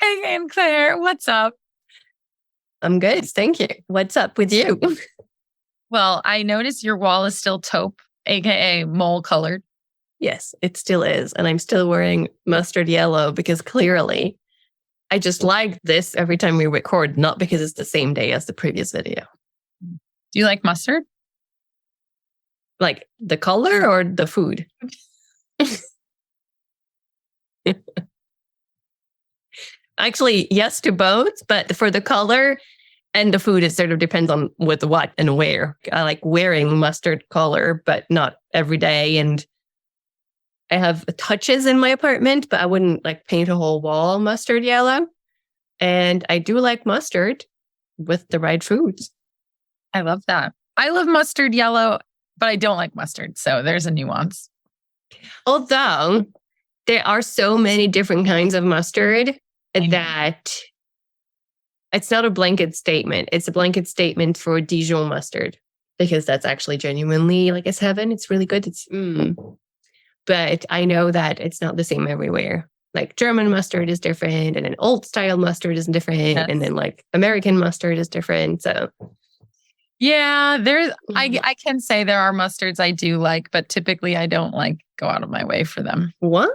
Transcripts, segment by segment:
Hey, Anne Claire, what's up? I'm good. Thank you. What's up with you? Well, I noticed your wall is still taupe, aka mole colored. Yes, it still is. And I'm still wearing mustard yellow because clearly I just like this every time we record, not because it's the same day as the previous video. Do you like mustard? Like the color or the food? Actually, yes to both, but for the color and the food, it sort of depends on with what and where. I like wearing mustard color, but not every day. And I have touches in my apartment, but I wouldn't like paint a whole wall mustard yellow. And I do like mustard with the right foods. I love that. I love mustard yellow, but I don't like mustard. So there's a nuance. Although there are so many different kinds of mustard that it's not a blanket statement. It's a blanket statement for Dijon mustard because that's actually genuinely like it's heaven. It's really good. But I know that it's not the same everywhere. Like German mustard is different, and then old style mustard is different, and then like American mustard is different. So yeah, I can say there are mustards I do like, but typically I don't like go out of my way for them. Why?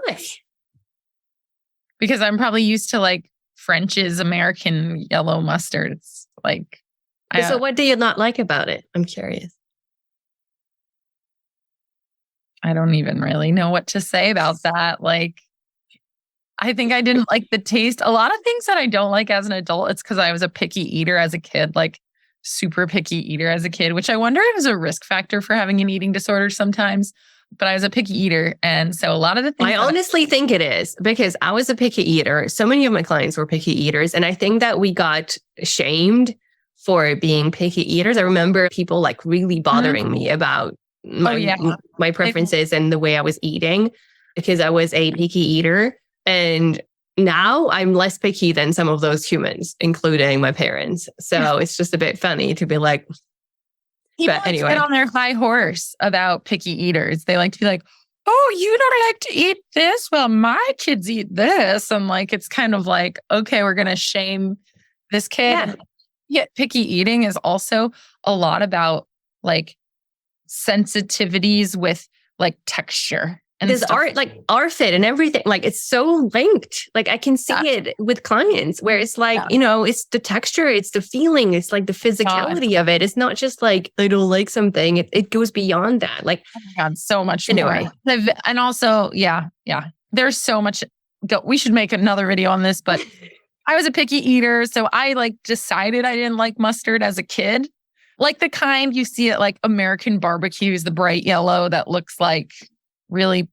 Because I'm probably used to like French's American yellow mustards. Like, so what do you not like about it? I'm curious. I don't even really know what to say about that. Like, I think I didn't like the taste. A lot of things that I don't like as an adult, it's because I was a picky eater as a kid, like super picky eater as a kid, which I wonder if is a risk factor for having an eating disorder sometimes. But I was a picky eater. And so a lot of the things I honestly think it is because I was a picky eater. So many of my clients were picky eaters. And I think that we got shamed for being picky eaters. I remember people like really bothering me about my preferences and the way I was eating because I was a picky eater. And now I'm less picky than some of those humans, including my parents. So it's just a bit funny to be like, people anyway, get on their high horse about picky eaters. They like to be like, oh, you don't like to eat this? Well, my kids eat this. And like, it's kind of like, okay, we're going to shame this kid. Yeah, picky eating is also a lot about like sensitivities with like texture. And there's art, like our fit and everything. Like it's so linked. Like I can see it with clients where it's like, it's the texture, it's the feeling, it's like the physicality of it. It's not just like, I don't like something. It goes beyond that. Like, oh my God, so much more. And also, there's so much. We should make another video on this, but I was a picky eater. So I like decided I didn't like mustard as a kid. Like the kind you see at like American barbecues, the bright yellow that looks like really,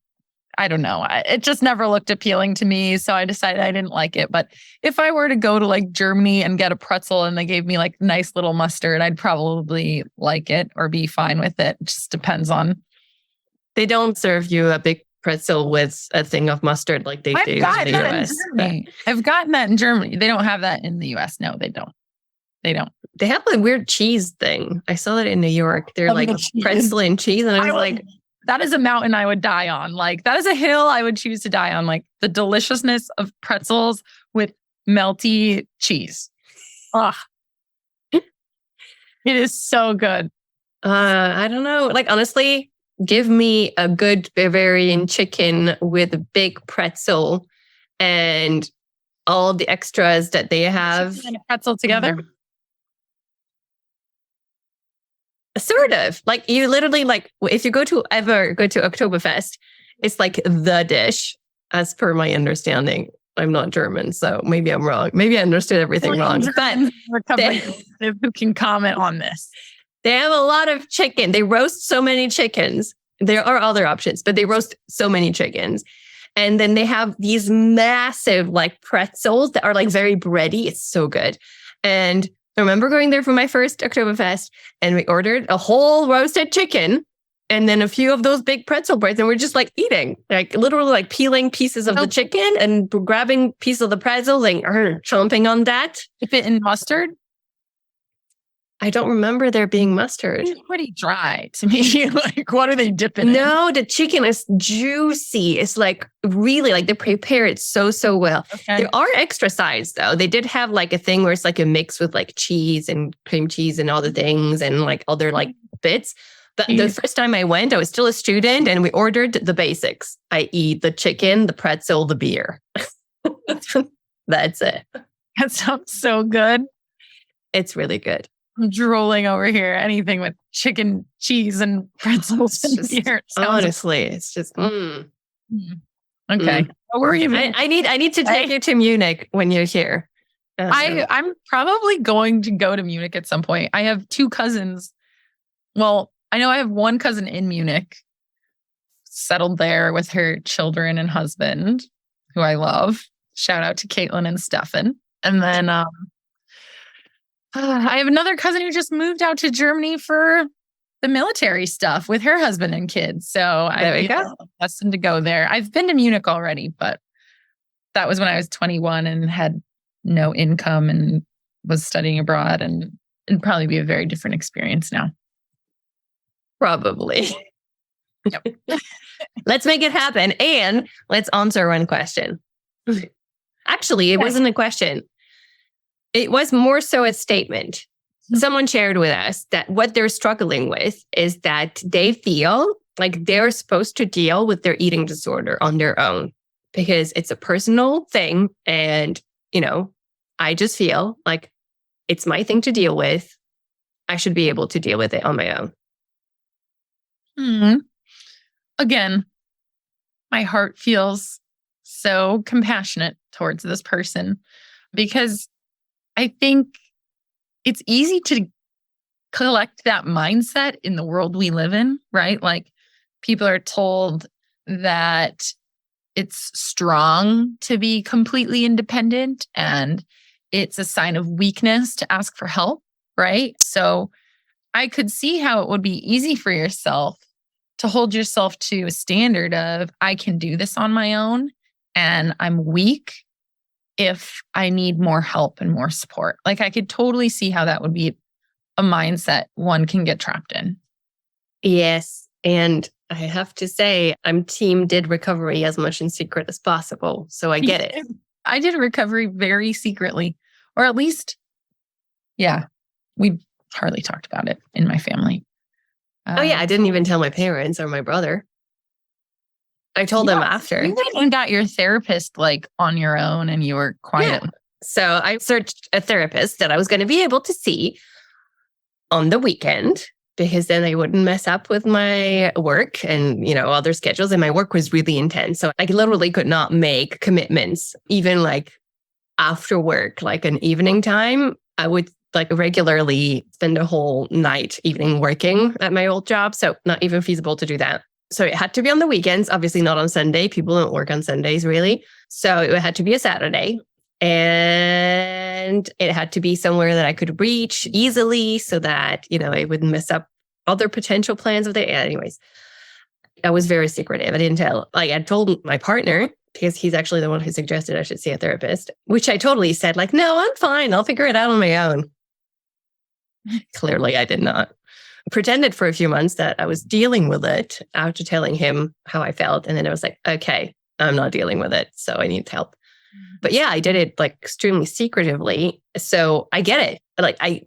I don't know. It just never looked appealing to me. So I decided I didn't like it. But if I were to go to like Germany and get a pretzel and they gave me like nice little mustard, I'd probably like it or be fine with it. It just depends on. They don't serve you a big pretzel with a thing of mustard like they do in the US. I've gotten that in Germany. They don't have that in the US. No, they don't. They have a weird cheese thing. I saw that in New York. They're like pretzel and cheese. And I was like, that is a mountain I would die on. Like that is a hill I would choose to die on. Like the deliciousness of pretzels with melty cheese. Ugh. It is so good. I don't know. Like honestly, give me a good Bavarian chicken with a big pretzel and all the extras that they have. And a pretzel together. Sort of. Like you literally like if you ever go to Oktoberfest, it's like the dish as per my understanding. I'm not German, so maybe I'm wrong. Maybe I understood everything wrong. But who can comment on this? They have a lot of chicken. They roast so many chickens. There are other options, but they roast so many chickens. And then they have these massive like pretzels that are like very bready. It's so good. And I remember going there for my first Oktoberfest and we ordered a whole roasted chicken and then a few of those big pretzel breads and we're just like eating, like literally like peeling pieces of the chicken and grabbing pieces of the pretzel and chomping on that. Dip it in mustard? I don't remember there being mustard. It's pretty dry to me. Like, what are they dipping in? No, the chicken is juicy. It's like really like they prepare it so well. Okay. There are extra sides though. They did have like a thing where it's like a mix with like cheese and cream cheese and all the things and like other like bits. But the first time I went, I was still a student and we ordered the basics, i.e. the chicken, the pretzel, the beer. That's it. That sounds so good. It's really good. I'm drooling over here. Anything with chicken, cheese, and pretzels and beer. Honestly, it's just. Okay. What were you? I need to take you to Munich when you're here. I'm probably going to go to Munich at some point. I have 2 cousins. Well, I know I have one cousin in Munich, settled there with her children and husband, who I love. Shout out to Caitlin and Stefan. And then I have another cousin who just moved out to Germany for the military stuff with her husband and kids. So I'm destined to go there. I've been to Munich already, but that was when I was 21 and had no income and was studying abroad, and it'd probably be a very different experience now. Probably. Yep. Let's make it happen. And let's answer one question. Actually, it wasn't a question. It was more so a statement. Someone shared with us that what they're struggling with is that they feel like they're supposed to deal with their eating disorder on their own because it's a personal thing. And, I just feel like it's my thing to deal with. I should be able to deal with it on my own. Again, my heart feels so compassionate towards this person because I think it's easy to collect that mindset in the world we live in, right? Like people are told that it's strong to be completely independent and it's a sign of weakness to ask for help, right? So I could see how it would be easy for yourself to hold yourself to a standard of, I can do this on my own and I'm weak if I need more help and more support. Like I could totally see how that would be a mindset one can get trapped in. Yes. And I have to say, I'm team did recovery as much in secret as possible. So I get it. I did recovery very secretly, or at least, we hardly talked about it in my family. I didn't even tell my parents or my brother. I told them after. You went and got your therapist like on your own and you were quiet. Yeah. So I searched a therapist that I was going to be able to see on the weekend because then I wouldn't mess up with my work and, other schedules. And my work was really intense. So I literally could not make commitments, even like after work, like an evening time. I would like regularly spend a whole evening working at my old job. So not even feasible to do that. So it had to be on the weekends, obviously not on Sunday. People don't work on Sundays really. So it had to be a Saturday and it had to be somewhere that I could reach easily so that, I wouldn't mess up other potential plans of the anyways. I was very secretive. I didn't tell, I told my partner because he's actually the one who suggested I should see a therapist, which I totally said like, no, I'm fine. I'll figure it out on my own. Clearly, I did not. Pretended for a few months that I was dealing with it after telling him how I felt. And then I was like, okay, I'm not dealing with it. So I need help. But yeah, I did it like extremely secretively. So I get it. Like, I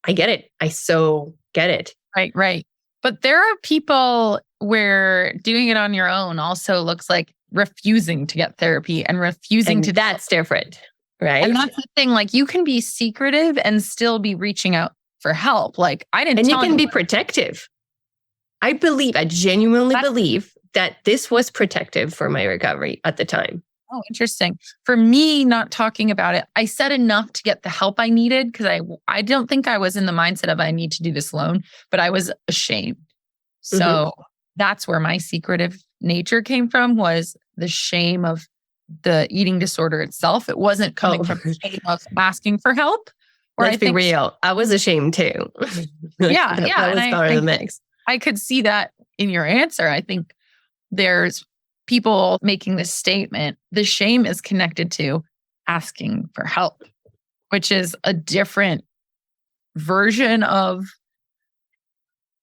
get it. I so get it. Right. But there are people where doing it on your own also looks like refusing to get therapy and refusing to. That's different. Right. And that's the thing. Like you can be secretive and still be reaching out for help. Like I didn't. And you can be protective. I genuinely believe that this was protective for my recovery at the time. Oh, interesting. For me, not talking about it, I said enough to get the help I needed because I don't think I was in the mindset of I need to do this alone, but I was ashamed. So that's where my secretive nature came from, was the shame of the eating disorder itself. It wasn't coming from the shame of asking for help. Let's be real. I was ashamed too. Yeah. That was part of the mix. I could see that in your answer. I think there's people making this statement. The shame is connected to asking for help, which is a different version of,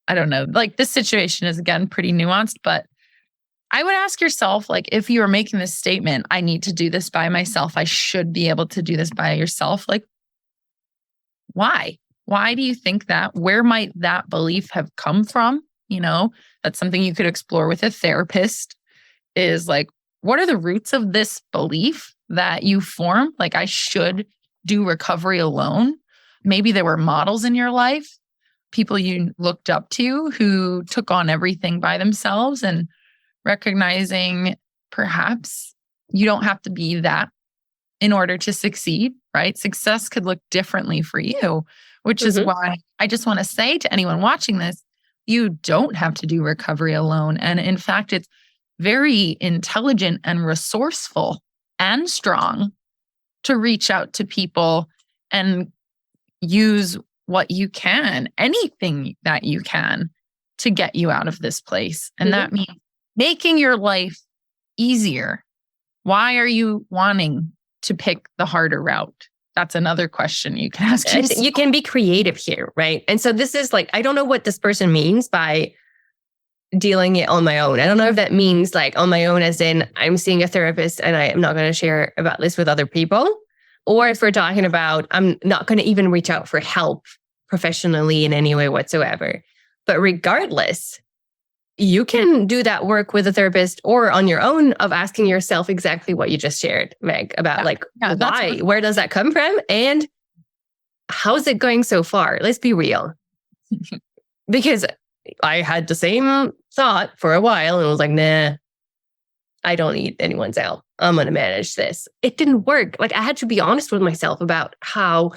I don't know, like this situation is again pretty nuanced, but I would ask yourself, like, if you are making this statement, I need to do this by myself, I should be able to do this by yourself. Like, why? Why do you think that? Where might that belief have come from? That's something you could explore with a therapist is like, what are the roots of this belief that you form? Like, I should do recovery alone. Maybe there were models in your life, people you looked up to who took on everything by themselves, and recognizing perhaps you don't have to be that in order to succeed, right? Success could look differently for you, which is why I just want to say to anyone watching this, you don't have to do recovery alone. And in fact, it's very intelligent and resourceful and strong to reach out to people and use what you can, anything that you can, to get you out of this place. And that means making your life easier. Why are you wanting to pick the harder route? That's another question you can ask yourself. You can be creative here, right? And so this is like, I don't know what this person means by dealing it on my own. I don't know if that means like on my own, as in I'm seeing a therapist and I am not going to share about this with other people. Or if we're talking about, I'm not going to even reach out for help professionally in any way whatsoever. But regardless, you can do that work with a therapist or on your own of asking yourself exactly what you just shared, Meg, about why, where does that come from? And how's it going so far? Let's be real. Because I had the same thought for a while and was like, nah, I don't need anyone's help. I'm going to manage this. It didn't work. Like, I had to be honest with myself about how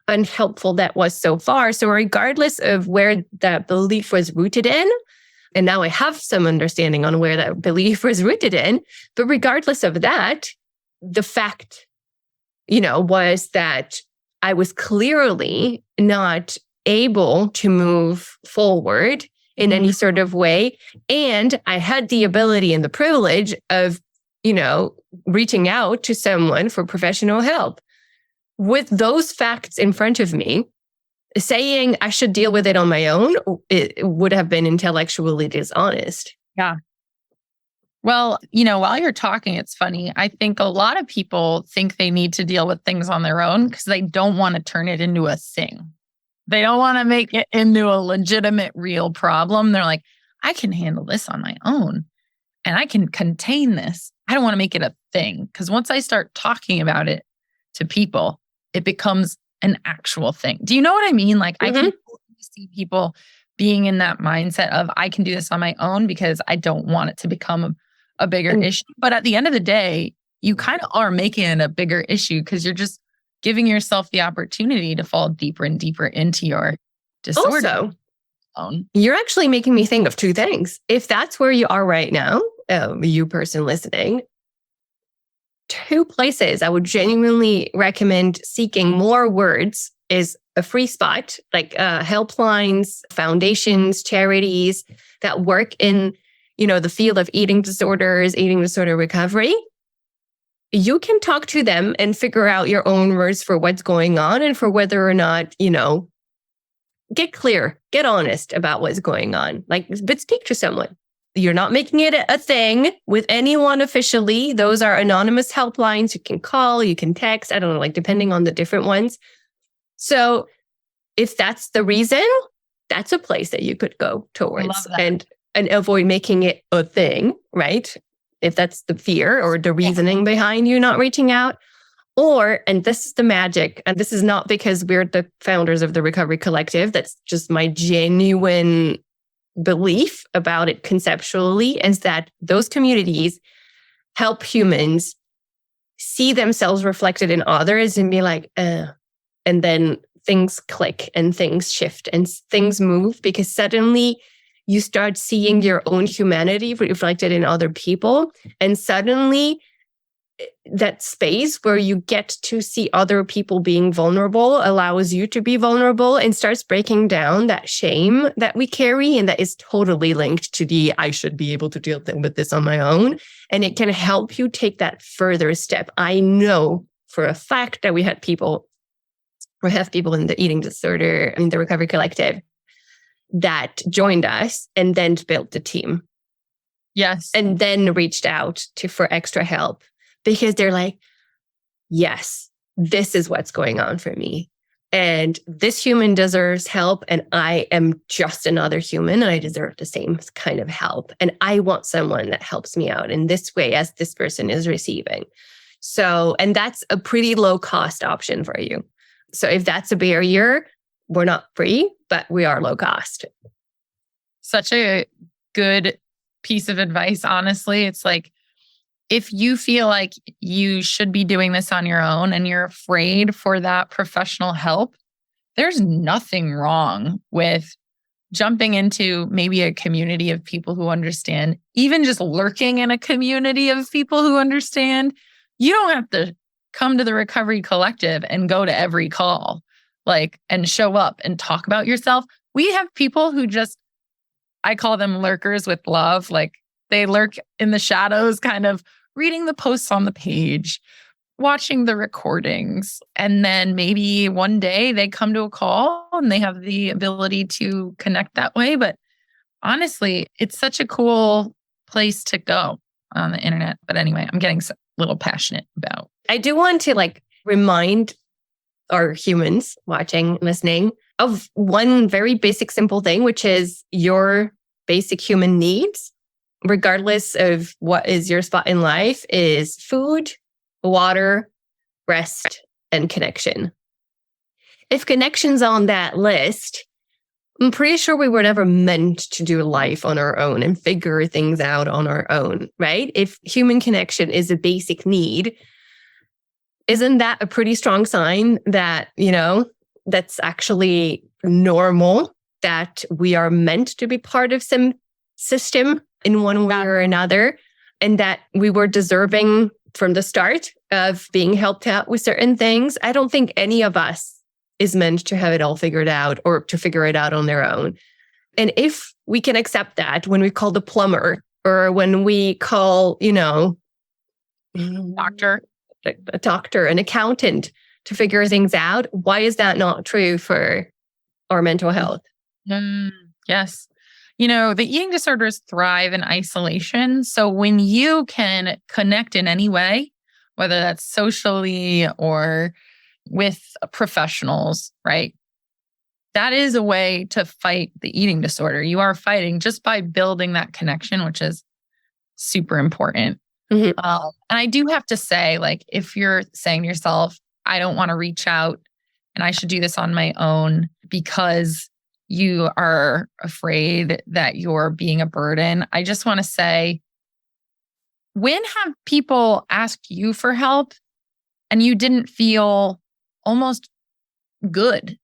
unhelpful that was so far. So regardless of where that belief was rooted in, and now I have some understanding on where that belief was rooted in, but regardless of that, the fact, was that I was clearly not able to move forward in any sort of way. And I had the ability and the privilege of, reaching out to someone for professional help. With those facts in front of me, saying I should deal with it on my own, it would have been intellectually dishonest. Yeah. Well, while you're talking, it's funny. I think a lot of people think they need to deal with things on their own because they don't want to turn it into a thing. They don't want to make it into a legitimate, real problem. They're like, I can handle this on my own and I can contain this. I don't want to make it a thing, because once I start talking about it to people, it becomes an actual thing. Do you know what I mean? Like, I can see people being in that mindset of I can do this on my own because I don't want it to become a bigger issue. But at the end of the day, you kind of are making it a bigger issue because you're just giving yourself the opportunity to fall deeper and deeper into your disorder. Also, you're actually making me think of two things. If that's where you are right now, you person listening, two places I would genuinely recommend seeking more words is a free spot, like helplines, foundations, charities that work in, the field of eating disorders, eating disorder recovery. You can talk to them and figure out your own words for what's going on and for whether or not, get clear, get honest about what's going on. But speak to someone. You're not making it a thing with anyone officially. Those are anonymous helplines. You can call, you can text, I don't know, depending on the different ones. So if that's the reason, that's a place that you could go towards and avoid making it a thing, right? If that's the fear or the reasoning behind you not reaching out. Or, and this is the magic, and this is not because we're the founders of the Recovery Collective, that's just my genuine belief about it conceptually, is that those communities help humans see themselves reflected in others and be like, and then things click and things shift and things move, because suddenly you start seeing your own humanity reflected in other people. And suddenly that space where you get to see other people being vulnerable allows you to be vulnerable and starts breaking down that shame that we carry. And that is totally linked to the, I should be able to deal with this on my own. And it can help you take that further step. I know for a fact that we had people we have people in the eating disorder, in the recovery collective that joined us and then built the team. Yes. And then reached out for extra help because they're like, yes, this is what's going on for me. And this human deserves help. And I am just another human and I deserve the same kind of help. And I want someone that helps me out in this way as this person is receiving. So, and that's a pretty low cost option for you. So if that's a barrier, we're not free, but we are low cost. Such a good piece of advice, honestly. It's like, if you feel like you should be doing this on your own and you're afraid for that professional help, there's nothing wrong with jumping into maybe a community of people who understand, even just lurking in a community of people who understand. You don't have to come to the recovery collective and go to every call, and show up and talk about yourself. We have people who just, I call them lurkers with love. They lurk in the shadows, kind of reading the posts on the page, watching the recordings. And then maybe one day they come to a call and they have the ability to connect that way. But honestly, it's such a cool place to go on the internet. But anyway, I'm getting a little passionate about. I do want to remind our humans watching, listening of one very basic, simple thing, which is your basic human needs, regardless of what is your spot in life, is food, water, rest, and connection. If connection's on that list, I'm pretty sure we were never meant to do life on our own and figure things out on our own, right? If human connection is a basic need, isn't that a pretty strong sign that, that's actually normal, that we are meant to be part of some system in one way or another, and that we were deserving from the start of being helped out with certain things? I don't think any of us is meant to have it all figured out or to figure it out on their own. And if we can accept that when we call the plumber or when we call, a doctor, an accountant to figure things out, why is that not true for our mental health? Yes. The eating disorders thrive in isolation. So when you can connect in any way, whether that's socially or with professionals, right? That is a way to fight the eating disorder. You are fighting just by building that connection, which is super important. Mm-hmm. And I do have to say, if you're saying to yourself, I don't want to reach out and I should do this on my own because you are afraid that you're being a burden, I just want to say, when have people asked you for help and you didn't feel almost good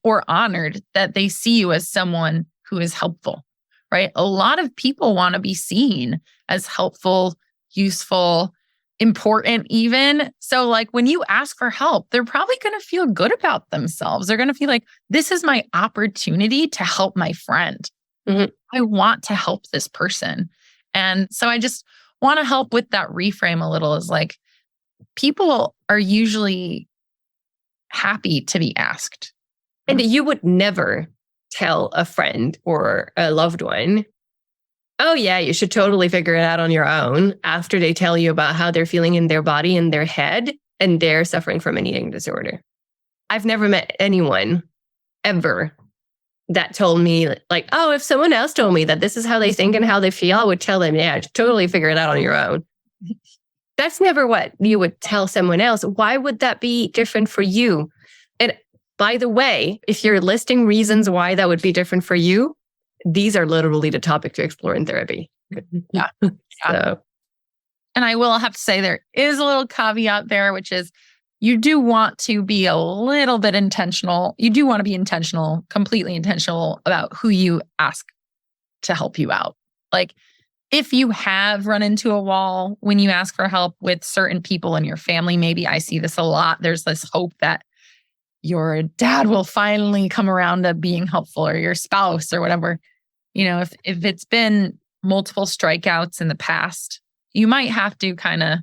or honored that they see you as someone who is helpful, right? A lot of people want to be seen as helpful, useful, important even. So when you ask for help, they're probably going to feel good about themselves. They're going to feel like, this is my opportunity to help my friend. Mm-hmm. I want to help this person. And so I just want to help with that reframe a little, is people are usually happy to be asked. And you would never tell a friend or a loved one, oh yeah, you should totally figure it out on your own, after they tell you about how they're feeling in their body and their head and they're suffering from an eating disorder. I've never met anyone ever that told me oh, if someone else told me that this is how they think and how they feel, I would tell them, yeah, totally figure it out on your own. That's never what you would tell someone else. Why would that be different for you? And by the way, if you're listing reasons why that would be different for you, these are literally the topic to explore in therapy. Yeah. So. And I will have to say, there is a little caveat there, which is you do want to be a little bit intentional. You do want to be intentional, completely intentional about who you ask to help you out. If you have run into a wall when you ask for help with certain people in your family, maybe I see this a lot. There's this hope that your dad will finally come around to being helpful, or your spouse or whatever. If it's been multiple strikeouts in the past, you might have to kind of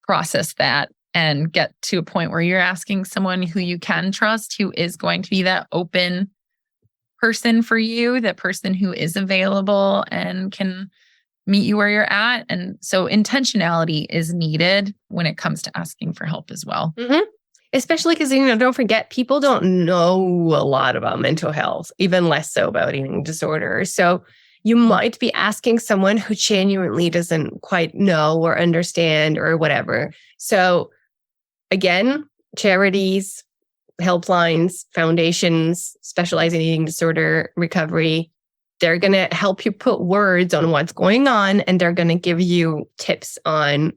process that and get to a point where you're asking someone who you can trust, who is going to be that open person for you, that person who is available and can meet you where you're at. And so intentionality is needed when it comes to asking for help as well. Mm-hmm. Especially because, don't forget, people don't know a lot about mental health, even less so about eating disorders. So you might be asking someone who genuinely doesn't quite know or understand or whatever. So again, charities, helplines, foundations specializing in eating disorder recovery, they're going to help you put words on what's going on, and they're going to give you tips on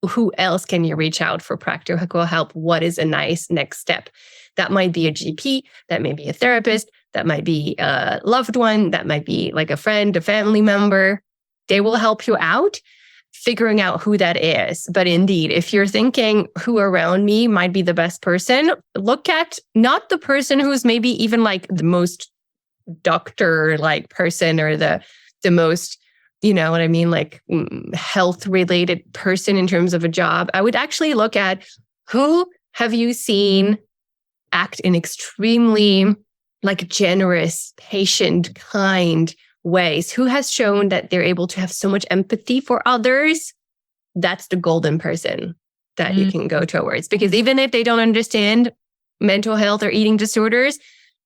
who else can you reach out for practical help. What is a nice next step? That might be a GP, that may be a therapist, that might be a loved one, that might be like a friend, a family member. They will help you out figuring out who that is. But indeed, if you're thinking who around me might be the best person, look at not the person who's maybe even like the most doctor like person or the most, you know what I mean, like health related person in terms of a job. I would actually look at who have you seen act in extremely like generous, patient, kind ways? Who has shown that they're able to have so much empathy for others? That's the golden person that you can go towards. Because even if they don't understand mental health or eating disorders,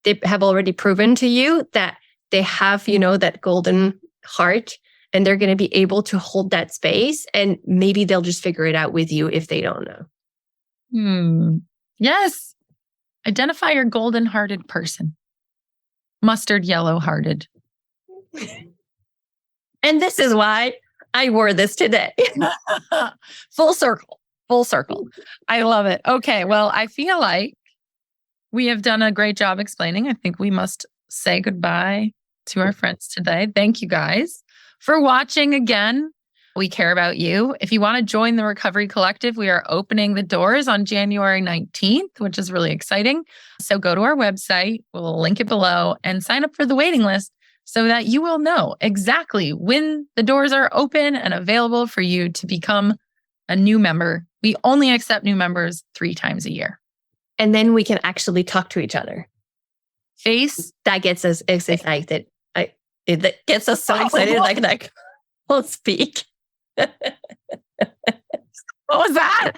they have already proven to you that they have, that golden heart, and they're going to be able to hold that space. And maybe they'll just figure it out with you if they don't know. Yes. Identify your golden hearted person. Mustard yellow hearted. And this is why I wore this today. Full circle. I love it. Okay. Well, I feel like we have done a great job explaining. I think we must say goodbye to our friends today. Thank you guys for watching again. We care about you. If you want to join the Recovery Collective, we are opening the doors on January 19th, which is really exciting. So go to our website, we'll link it below, and sign up for the waiting list so that you will know exactly when the doors are open and available for you to become a new member. We only accept new members 3 times a year. And then we can actually talk to each other. That gets us excited. That gets us so excited like that. We'll speak. What was that?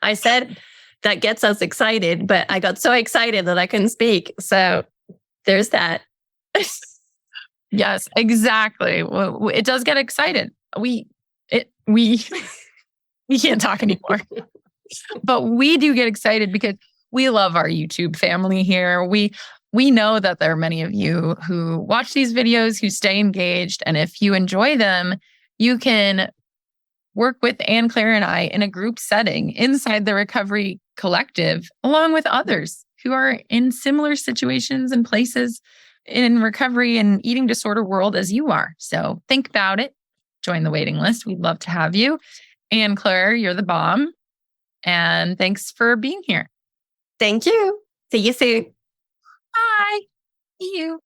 I said that gets us excited, but I got so excited that I couldn't speak. So there's that. Yes, exactly. Well, it does get excited. We can't talk anymore. But we do get excited because we love our YouTube family here. We know that there are many of you who watch these videos, who stay engaged. And if you enjoy them, you can work with Anne, Claire, and I in a group setting inside the Recovery Collective, along with others who are in similar situations and places in recovery and eating disorder world as you are. So think about it. Join the waiting list. We'd love to have you. Anne, Claire, you're the bomb. And thanks for being here. Thank you. See you soon. Bye. See you.